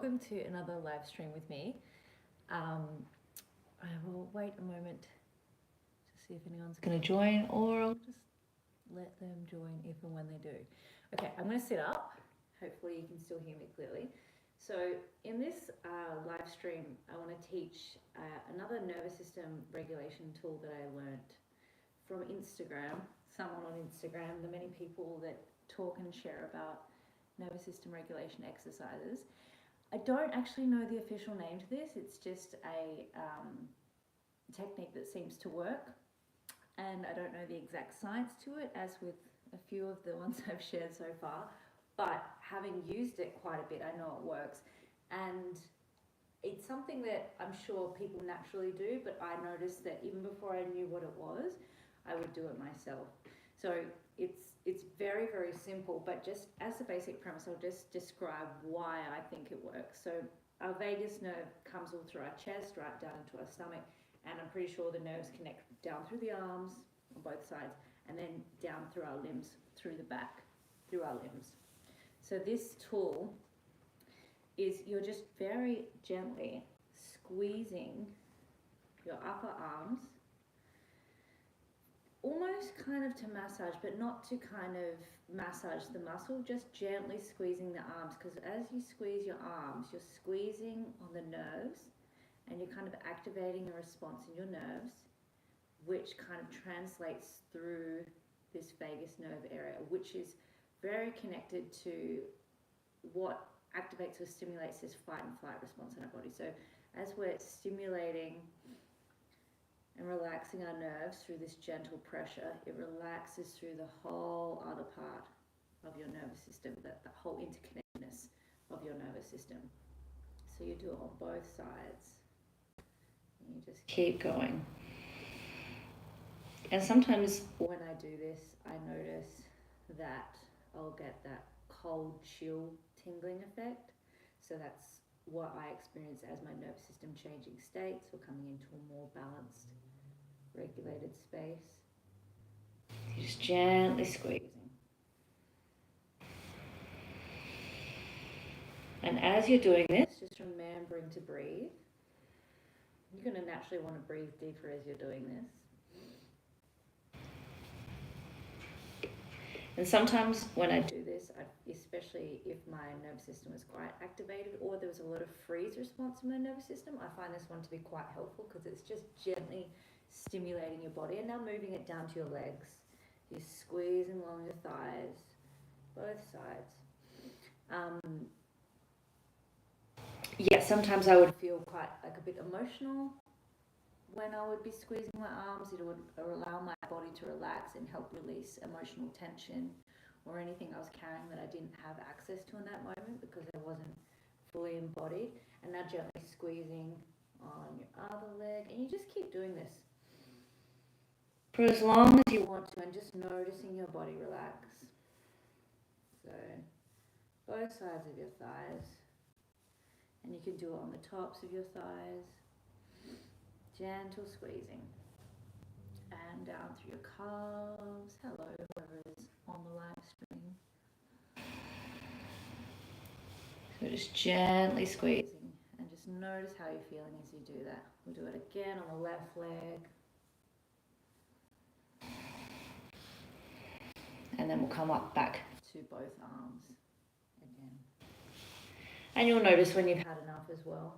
welcome to another live stream with me. I will wait a moment to see if anyone's going to join, or I'll just let them join if and when they do. Okay, I'm going to sit up. Hopefully you can still hear me clearly. So in this live stream, I want to teach another nervous system regulation tool that I learnt from Instagram, someone on Instagram, the many people that talk and share about nervous system regulation exercises. I don't actually know the official name to this. It's just a technique that seems to work, and I don't know the exact science to it, as with a few of the ones I've shared so far, but having used it quite a bit, I know it works. And it's something that I'm sure people naturally do, but I noticed that even before I knew what it was, I would do it myself. So it's very, very simple, but just as a basic premise, I'll just describe why I think it works. So our vagus nerve comes all through our chest, right down into our stomach, and I'm pretty sure the nerves connect down through the arms on both sides, and then down through our limbs, through the back, through our limbs. So this tool is you're just very gently squeezing your upper arms, almost kind of to massage, but not to kind of massage the muscle, just gently squeezing the arms, because as you squeeze your arms, you're squeezing on the nerves and you're kind of activating a response in your nerves, which kind of translates through this vagus nerve area, which is very connected to what activates or stimulates this fight and flight response in our body. So as we're stimulating and relaxing our nerves through this gentle pressure, it relaxes through the whole other part of your nervous system, that the whole interconnectedness of your nervous system. So you do it on both sides. And you just keep going. And sometimes when I do this, I notice that I'll get that cold chill tingling effect. So that's what I experience as my nervous system changing states or coming into a more balanced, regulated space. You're just gently squeezing. And as you're doing this, just remembering to breathe. You're going to naturally want to breathe deeper as you're doing this. And sometimes when I do this, especially if my nervous system is quite activated or there was a lot of freeze response in my nervous system, I find this one to be quite helpful because it's just gently stimulating your body and now moving it down to your legs. You're squeezing along your thighs, both sides. Sometimes I would feel quite like a bit emotional when I would be squeezing my arms. It would allow my body to relax and help release emotional tension or anything I was carrying that I didn't have access to in that moment because I wasn't fully embodied. And now gently squeezing on your other leg, and you just keep doing this for as long as you want to, and just noticing your body relax. So both sides of your thighs, and you can do it on the tops of your thighs. Gentle squeezing. And down through your calves. Hello, whoever is on the live stream. So just gently squeezing, and just notice how you're feeling as you do that. We'll do it again on the left leg. And then we'll come up back to both arms again. And you'll notice when you've had enough as well.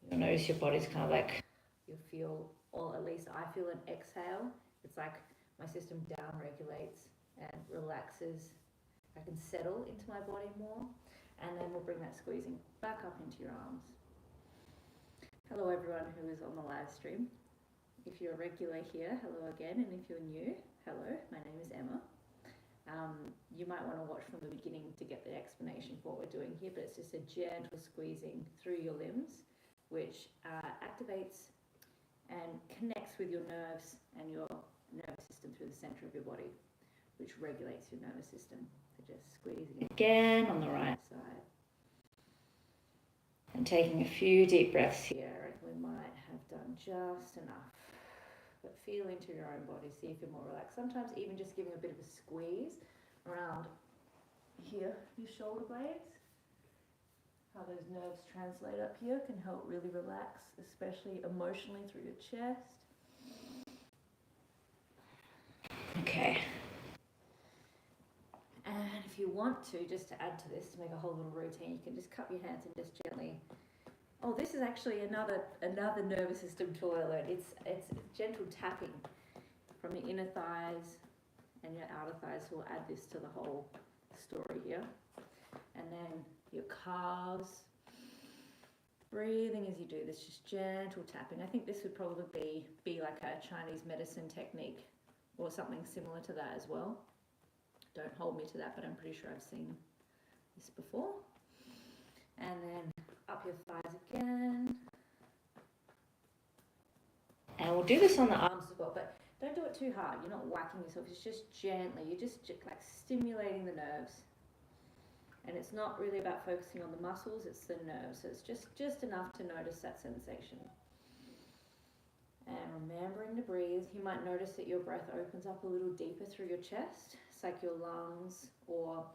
You'll notice your body's kind of like, you'll feel, or at least I feel an exhale. It's like my system down regulates and relaxes. I can settle into my body more. And then we'll bring that squeezing back up into your arms. Hello everyone who is on the live stream. If you're a regular here, hello again. And if you're new, hello, my name is Emma. You might want to watch from the beginning to get the explanation for what we're doing here, but it's just a gentle squeezing through your limbs, which activates and connects with your nerves and your nervous system through the center of your body, which regulates your nervous system. So just squeezing again on the right side. And taking a few deep breaths here. We might have done just enough. But feel into your own body, see if you're more relaxed. Sometimes even just giving a bit of a squeeze around here, your shoulder blades. how those nerves translate up here can help really relax, especially emotionally through your chest. Okay. And if you want to, just to add to this, to make a whole little routine, you can just cup your hands and just gently. Oh, this is actually another nervous system tool I learned. It's gentle tapping from the inner thighs and your outer thighs. So we'll add this to the whole story here. And then your calves. Breathing as you do this, just gentle tapping. I think this would probably be like a Chinese medicine technique or something similar to that as well. Don't hold me to that, but I'm pretty sure I've seen this before. And then up your thighs again. And we'll do this on the arms as well, but don't do it too hard. You're not whacking yourself. It's just gently. You're just like stimulating the nerves. And it's not really about focusing on the muscles, it's the nerves. So it's just enough to notice that sensation. And remembering to breathe, you might notice that your breath opens up a little deeper through your chest. It's like your lungs, or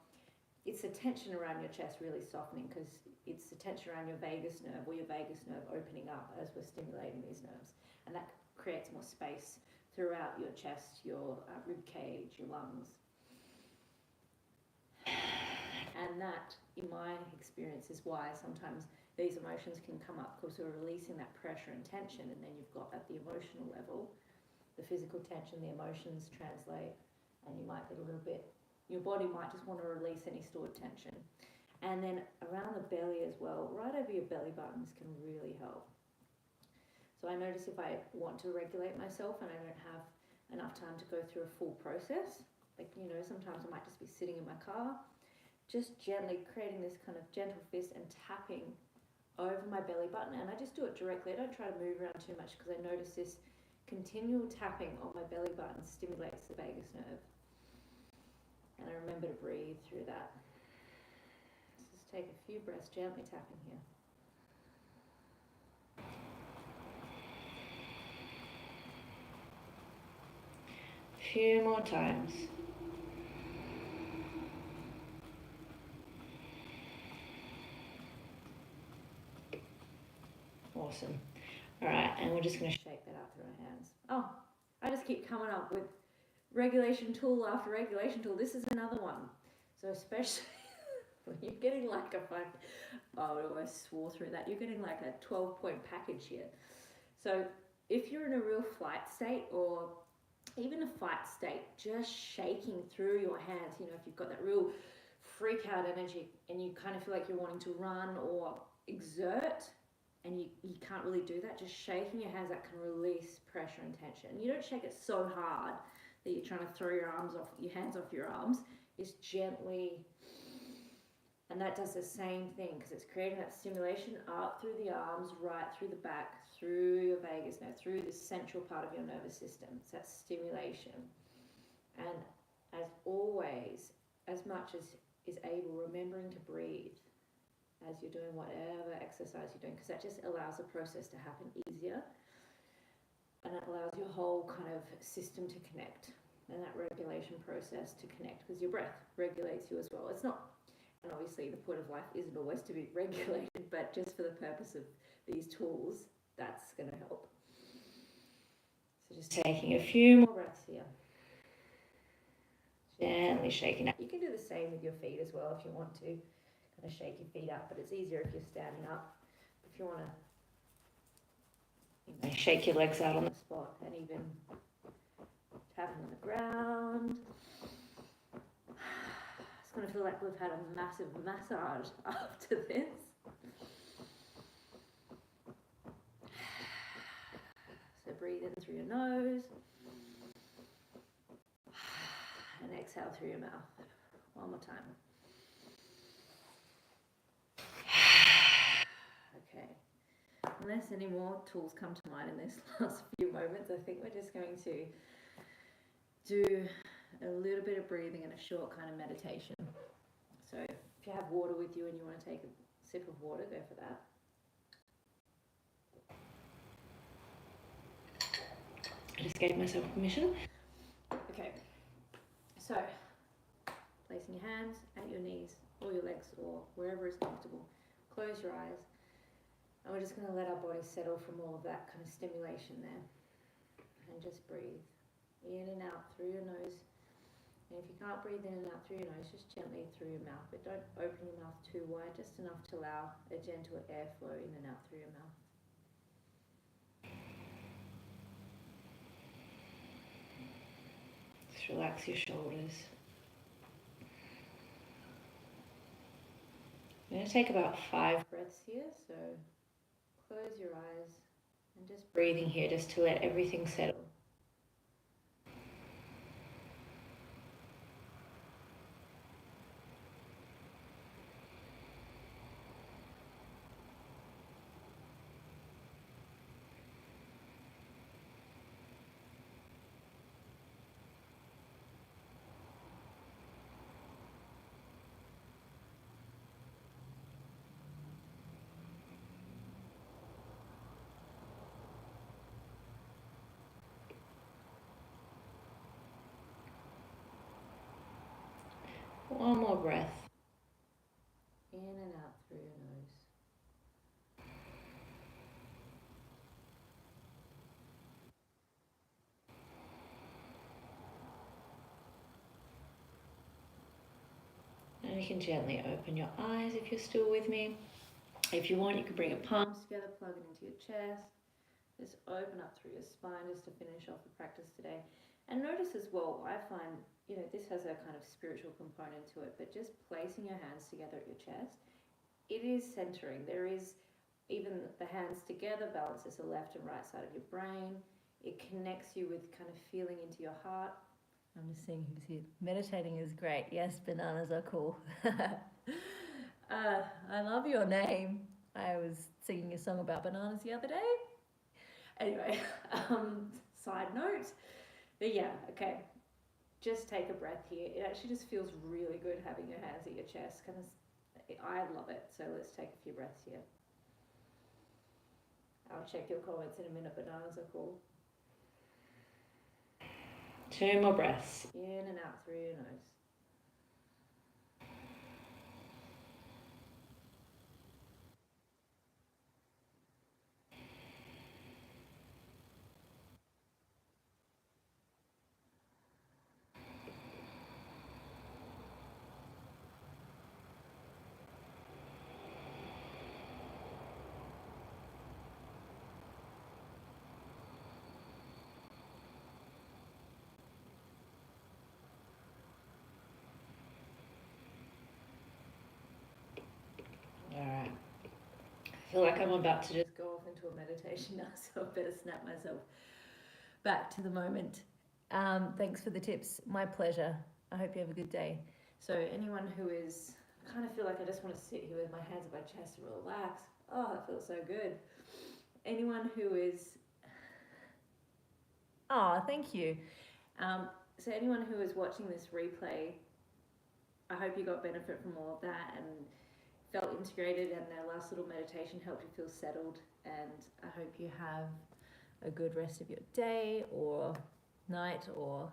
it's the tension around your chest really softening, because it's the tension around your vagus nerve, or your vagus nerve opening up as we're stimulating these nerves. And that creates more space throughout your chest, your rib cage, your lungs. And that, in my experience, is why sometimes these emotions can come up, because we're releasing that pressure and tension, and then you've got at the emotional level, the physical tension, the emotions translate, and you might get a little bit, your body might just want to release any stored tension. And then around the belly as well, right over your belly buttons can really help. So I notice if I want to regulate myself and I don't have enough time to go through a full process, like, sometimes I might just be sitting in my car, just gently creating this kind of gentle fist and tapping over my belly button. And I just do it directly. I don't try to move around too much, because I notice this continual tapping on my belly button stimulates the vagus nerve. And I remember to breathe through that. Let's just take a few breaths, gently tapping here. A few more times. Awesome. All right, and we're just going to shake that out through our hands. Oh, I just keep coming up with regulation tool after regulation tool. This is another one. So especially when you're getting like I almost swore through that. You're getting like a 12-point package here. So if you're in a real flight state, or even a fight state, just shaking through your hands, if you've got that real freak out energy and you kind of feel like you're wanting to run or exert, and you can't really do that, just shaking your hands, that can release pressure and tension. And you don't shake it so hard that you're trying to throw your hands off your arms. It's gently, and that does the same thing, because it's creating that stimulation up through the arms, right through the back, through your vagus nerve, through the central part of your nervous system. It's that stimulation. And as always, as much as is able, remembering to breathe as you're doing whatever exercise you're doing, because that just allows the process to happen easier, and it allows your whole kind of system to connect, and that regulation process to connect, because your breath regulates you as well. It's not, and obviously the point of life isn't always to be regulated, but just for the purpose of these tools, that's going to help. So just taking a few more breaths here. Gently shaking out. You can do the same with your feet as well if you want to. Kind of shake your feet up, but it's easier if you're standing up. If you want to shake your legs out on the spot, and even tapping on the ground. It's going to feel like we've had a massive massage after this. So breathe in through your nose and exhale through your mouth. One more time. Okay, unless any more tools come to mind in this last few moments, I think we're just going to do a little bit of breathing and a short kind of meditation. So if you have water with you and you want to take a sip of water, go for that. I just gave myself permission. Okay, so placing your hands at your knees or your legs or wherever is comfortable. Close your eyes. And we're just going to let our body settle from all of that kind of stimulation there. And just breathe in and out through your nose. And if you can't breathe in and out through your nose, just gently through your mouth. But don't open your mouth too wide, just enough to allow a gentle airflow in and out through your mouth. Just relax your shoulders. I'm going to take about 5 breaths here, so close your eyes and just breathing here just to let everything settle. One more breath. In and out through your nose. And you can gently open your eyes if you're still with me. If you want, you can bring your palms together, plug it into your chest. Just open up through your spine just to finish off the practice today. And notice as well, I find, this has a kind of spiritual component to it, but just placing your hands together at your chest, it is centering. There is, even the hands together balances the left and right side of your brain. It connects you with kind of feeling into your heart. I'm just seeing who's here. Meditating is great. Yes, bananas are cool. I love your name. I was singing a song about bananas the other day. Anyway, side note. But yeah, okay. Just take a breath here. It actually just feels really good having your hands at your chest. I love it. So let's take a few breaths here. I'll check your comments in a minute. Bananas are cool. 2 more breaths. In and out through your nose. Alright. I feel like I'm about to just go off into a meditation now, so I better snap myself back to the moment. Thanks for the tips. My pleasure. I hope you have a good day. So anyone who is, I kind of feel like I just want to sit here with my hands on my chest and relax. Oh, that feels so good. Anyone who is, thank you. So anyone who is watching this replay, I hope you got benefit from all of that and felt integrated, and their last little meditation helped you feel settled. And I hope you have a good rest of your day or night or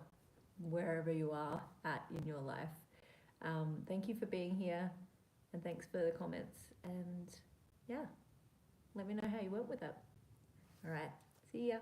wherever you are at in your life. Thank you for being here, and thanks for the comments. And yeah, let me know how you went with it. All right, see ya.